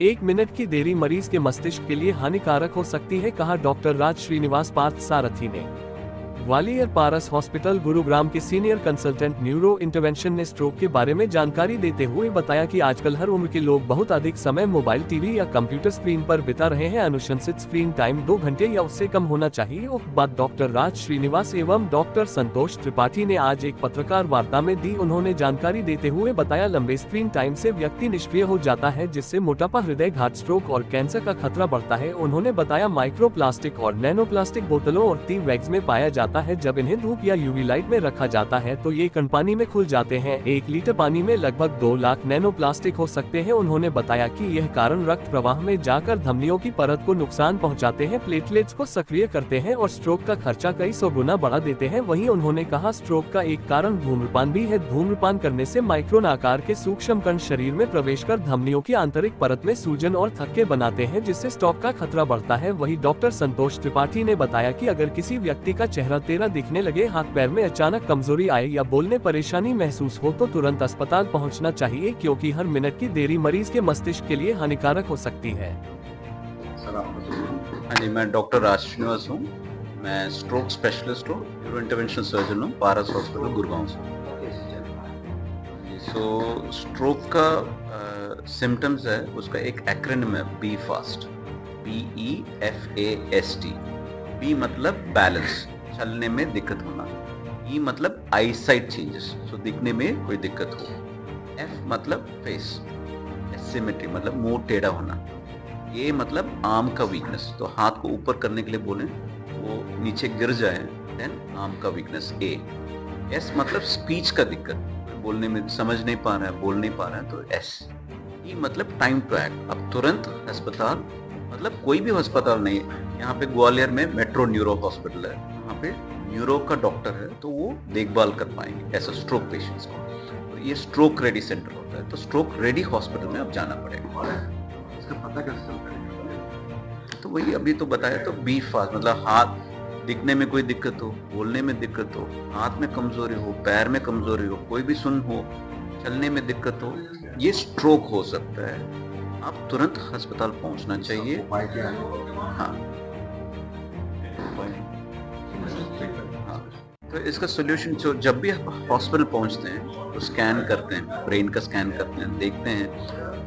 एक मिनट की देरी मरीज के मस्तिष्क के लिए हानिकारक हो सकती है, कहा डॉक्टर राज श्रीनिवास पार्थसारथी ने। ग्वालियर पारस हॉस्पिटल गुरुग्राम के सीनियर कंसल्टेंट न्यूरो इंटरवेंशन ने स्ट्रोक के बारे में जानकारी देते हुए बताया कि आजकल हर उम्र के लोग बहुत अधिक समय मोबाइल, टीवी या कंप्यूटर स्क्रीन पर बिता रहे हैं। अनुशंसित स्क्रीन टाइम 2 घंटे या उससे कम होना चाहिए। उक्त बात डॉक्टर राज श्रीनिवास एवं डॉक्टर संतोष त्रिपाठी ने आज एक पत्रकार वार्ता में दी। उन्होंने जानकारी देते हुए बताया, लंबे स्क्रीन टाइम से व्यक्ति निष्क्रिय हो जाता है, जिससे मोटापा, हृदय घात, स्ट्रोक और कैंसर का खतरा बढ़ता है। उन्होंने बताया, माइक्रो प्लास्टिक और नैनो प्लास्टिक बोतलों और टी बैग्स में पाया जाता है। जब इन्हें धूप या यूवी लाइट में रखा जाता है तो ये कण पानी में खुल जाते हैं। 1 लीटर पानी में लगभग 2 लाख नैनो प्लास्टिक हो सकते हैं। उन्होंने बताया कि यह कारण रक्त प्रवाह में जाकर धमनियों की परत को नुकसान पहुंचाते हैं, प्लेटलेट्स को सक्रिय करते हैं और स्ट्रोक का खर्चा कई सौ गुना बढ़ा देते हैं। वहीं उन्होंने कहा, स्ट्रोक का एक कारण धूम्रपान भी है। धूम्रपान करने से माइक्रोन आकार के सूक्ष्म कण शरीर में प्रवेश कर धमनियों की आंतरिक परत में सूजन और थक्के बनाते हैं, जिससे स्ट्रोक का खतरा बढ़ता है। वहीं डॉक्टर संतोष त्रिपाठी ने बताया कि अगर किसी व्यक्ति का चेहरा तेरा दिखने लगे, हाथ पैर में अचानक कमजोरी आए या बोलने परेशानी महसूस हो तो तुरंत अस्पताल पहुंचना चाहिए, क्योंकि हर मिनट की देरी मरीज के मस्तिष्क के लिए हानिकारक हो सकती है। हाँ जी, मैं डॉक्टर राज श्रीनिवास हूँ। मैं स्ट्रोक स्पेशलिस्ट हूँ, न्यूरो इंटरवेंशन सर्जन हूँ, पारस हॉस्पिटल गुड़गांव से। सो स्ट्रोक का सिम्टम्स है, उसका एक एक्रोनिम है बी फास्ट, BEFAST। बी मतलब बैलेंस, चलने में दिक्कत होना। ई मतलब आई साइट चेंजेस, तो दिखने में कोई दिक्कत हो। एफ मतलब फेस, एसिमेट्री मतलब मुंह टेढ़ा होना। ए मतलब आर्म का वीकनेस, तो हाथ को ऊपर करने के लिए बोलें वो नीचे गिर जाए, देन आर्म का वीकनेस ए। एस मतलब स्पीच का दिक्कत, बोलने में समझ नहीं पा रहा है, बोल नहीं पा रहा है, तो एस। ई मतलब टाइम टू एक्ट, अब तुरंत अस्पताल, मतलब कोई भी अस्पताल नहीं, यहाँ पे ग्वालियर में मेट्रो न्यूरो हॉस्पिटल है, वहाँ पे न्यूरो का डॉक्टर है, तो वो देखभाल कर पाएंगे ऐसा स्ट्रोक पेशेंट्स को। तो ये स्ट्रोक रेडी सेंटर होता है, तो स्ट्रोक रेडी हॉस्पिटल में अब जाना पड़ेगा। इसका पता कैसे चलता है? तो वही अभी तो बताया, तो बी फास्ट मतलब हाथ दिखने में कोई दिक्कत हो, बोलने में दिक्कत हो, हाथ में कमजोरी हो, पैर में कमजोरी हो, कोई भी सुन हो, चलने में दिक्कत हो, ये स्ट्रोक हो सकता है। आप तुरंत अस्पताल पहुंचना चाहिए। हाँ, तो इसका सोल्यूशन, जो जब भी आप हॉस्पिटल पहुंचते हैं तो स्कैन करते हैं, ब्रेन का स्कैन करते हैं, देखते हैं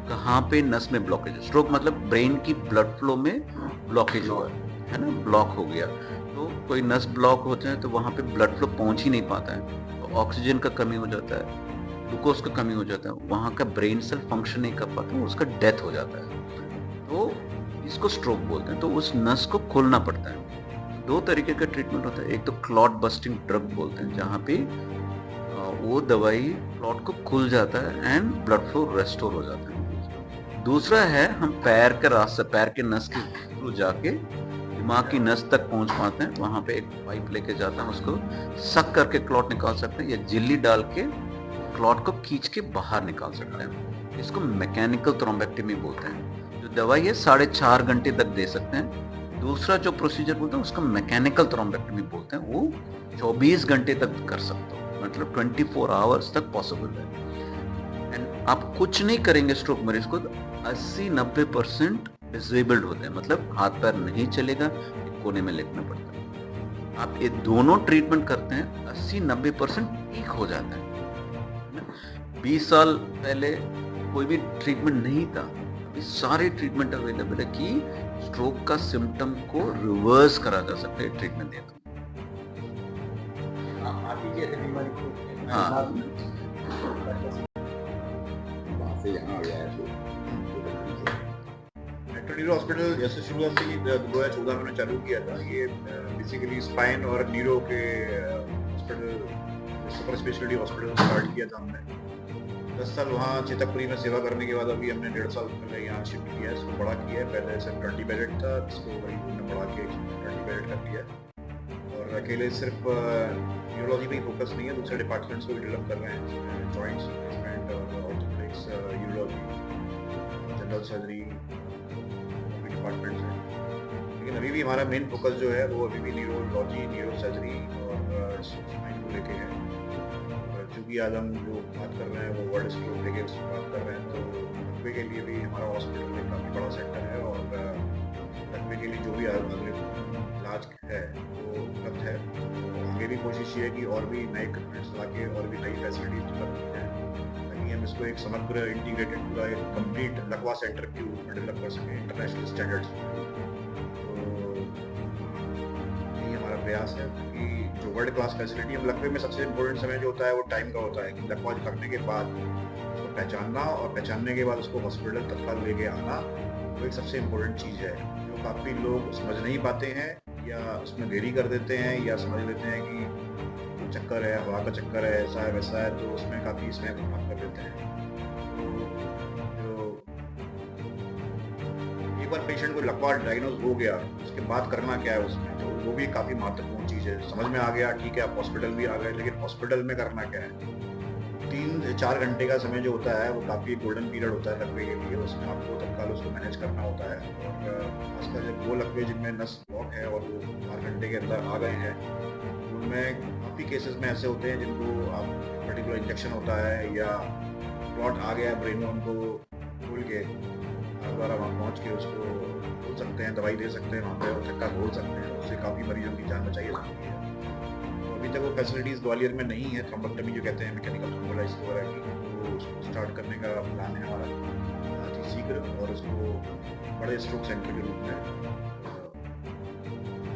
कहाँ पे नस में ब्लॉकेज है। स्ट्रोक मतलब ब्रेन की ब्लड फ्लो में ब्लॉकेज हुआ है ना, ब्लॉक हो गया। तो कोई नस ब्लॉक होते हैं तो वहाँ पे ब्लड फ्लो पहुंच ही नहीं पाता है, तो ऑक्सीजन का कमी हो जाता है, ग्लूकोज का कमी हो जाता है, वहाँ का ब्रेन सेल फंक्शन नहीं कर पाता, उसका डेथ हो जाता है, तो इसको स्ट्रोक बोलते हैं। तो उस नस को खोलना पड़ता है। 2 तरीके का ट्रीटमेंट होता है, एक तो क्लॉट बस्टिंग ड्रग बोलते हैं, जहाँ पे वो दवाई क्लॉट को खुल जाता है एंड ब्लड फ्लो रेस्टोर हो जाता है। दूसरा है, हम पैर के रास्ते, पैर के नस के थ्रू जाके दिमाग की नस तक पहुंच पाते हैं, वहाँ पे एक पाइप लेके जाता है, उसको सक करके क्लॉट निकाल सकते हैं, या झिल्ली डाल के क्लॉट को खींच के बाहर निकाल सकते हैं। इसको मैकेनिकल थ्रोम्बेक्टमी बोलते हैं। जो दवाई है 4.5 घंटे तक दे सकते हैं। दूसरा जो प्रोसीजर बोलते हैं उसका मैकेनिकल थ्रोम्बेक्टमी बोलते हैं, वो 24 घंटे तक कर सकते हो, मतलब 24 आवर्स तक पॉसिबल है। एंड आप कुछ नहीं करेंगे स्ट्रोक मरीज को, 80-90% डिसेबल्ड होते हैं, मतलब हाथ पैर नहीं चलेगा, कोने में लेटना पड़ता है। आप ये दोनों ट्रीटमेंट करते हैं, 80-90% ठीक हो जाता है। 20 साल पहले कोई भी ट्रीटमेंट नहीं था, अभी सारे ट्रीटमेंट अवेलेबल है कि स्ट्रोक का सिम्टम को रिवर्स करा जा सकता है ट्रीटमेंट दे तो। हाँ, मेट्रो न्यूरो हॉस्पिटल जैसे शुरुआत से 2014 में चालू किया था, ये बेसिकली स्पाइन और न्यूरो के hospital, super speciality hospital start किया था हमने। 10 साल वहाँ चितकपुरी में सेवा करने के बाद अभी हमने 1.5 साल पहले यहाँ शिफ्ट किया है, इसको बड़ा किया है। पहले सिर्फ 20 बेडेड था, इसको वही हमने बढ़ा के 20 बेडेड कर दिया है। और अकेले सिर्फ न्यूरोलॉजी पे ही फोकस नहीं है, दूसरे डिपार्टमेंट्स को भी डेवलप कर रहे हैं, joints replacement, orthopaedics, urology, general surgery departments हैं। लेकिन अभी भी हमारा मेन फोकस जो है वो अभी भी न्यूरोलॉजी, न्यूरो सर्जरी और स्पाइन को लेके है। चूँकि आज हम जो बात कर रहे हैं वो वर्ल्ड स्ट्रोक लेके बात कर रहे हैं, तो लकवे के लिए भी हमारा हॉस्पिटल एक काफ़ी बड़ा सेंटर है और लकवे के लिए जो भी अगले इलाज है वो उपलब्ध है। तो आगे भी कोशिश ये है कि और भी नए इक्विपमेंट्स ला के और भी नई फैसिलिटीज उपलब्ध की जाए ताकि हम इसको एक समग्र इंटीग्रेटेड पूरा एक कंप्लीट लकवा सेंटर के रूप में डेवलप कर सकें इंटरनेशनल स्टैंडर्ड्स में। तो यही हमारा प्रयास है कि जो वर्ल्ड क्लास फैसिलिटी हम लकवे में सबसे इम्पोर्टेंट समय जो होता है वो टाइम का होता है कि लकवा लगने के बाद उसको पहचानना और पहचानने के बाद उसको हॉस्पिटल तत्काल लेके आना वो एक सबसे इम्पोर्टेंट चीज़ है जो काफ़ी लोग समझ नहीं पाते हैं या उसमें देरी कर देते हैं या समझ लेते हैं कि चक्कर है, हवा का चक्कर है, ऐसा है वैसा है, तो उसमें काफ़ी समय बर्बाद कर देते हैं। तो जो एक बार पेशेंट को लकवा डायग्नोज हो गया उसके बाद करना क्या है उसमें, तो वो भी काफ़ी महत्वपूर्ण चीज़ है। समझ में आ गया ठीक है आप हॉस्पिटल भी आ गए, लेकिन हॉस्पिटल में करना क्या है। 3 से 4 घंटे का समय जो होता है वो काफ़ी गोल्डन पीरियड होता है लकवे के लिए, उसमें आपको तत्काल उसको मैनेज करना होता है। और खासकर जब वो लकवे जिनमें नस ब्लॉक है और वो 4 घंटे के अंदर आ गए हैं, उनमें काफ़ी केसेस में ऐसे होते हैं जिनको आप पर्टिकुलर इंजेक्शन होता है या क्लॉट आ गया है ब्रेन में, उनको खोल के आप द्वारा वहाँ पहुँच के उसको खोल सकते हैं, दवाई दे सकते हैं वहाँ पर और चक्का खोल सकते हैं, उससे काफ़ी मरीजों की जान बचाई जा सकती है। अभी तक वो फैसिलिटीज़ ग्वालियर में नहीं है, थ्रोम्बोटमी जो कहते हैं मैकेनिकल थ्रोम्बोलाइसिस वगैरह की, तो उसको स्टार्ट करने का प्लान है हमारा अति शीघ्र और उसको बड़े स्ट्रोक सेंटर के रूप में।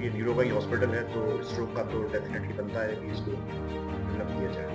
ये न्यूरो का ही हॉस्पिटल है तो स्ट्रोक का तो डेफिनेटली बनता है कि इसको डेवलप किया जाए।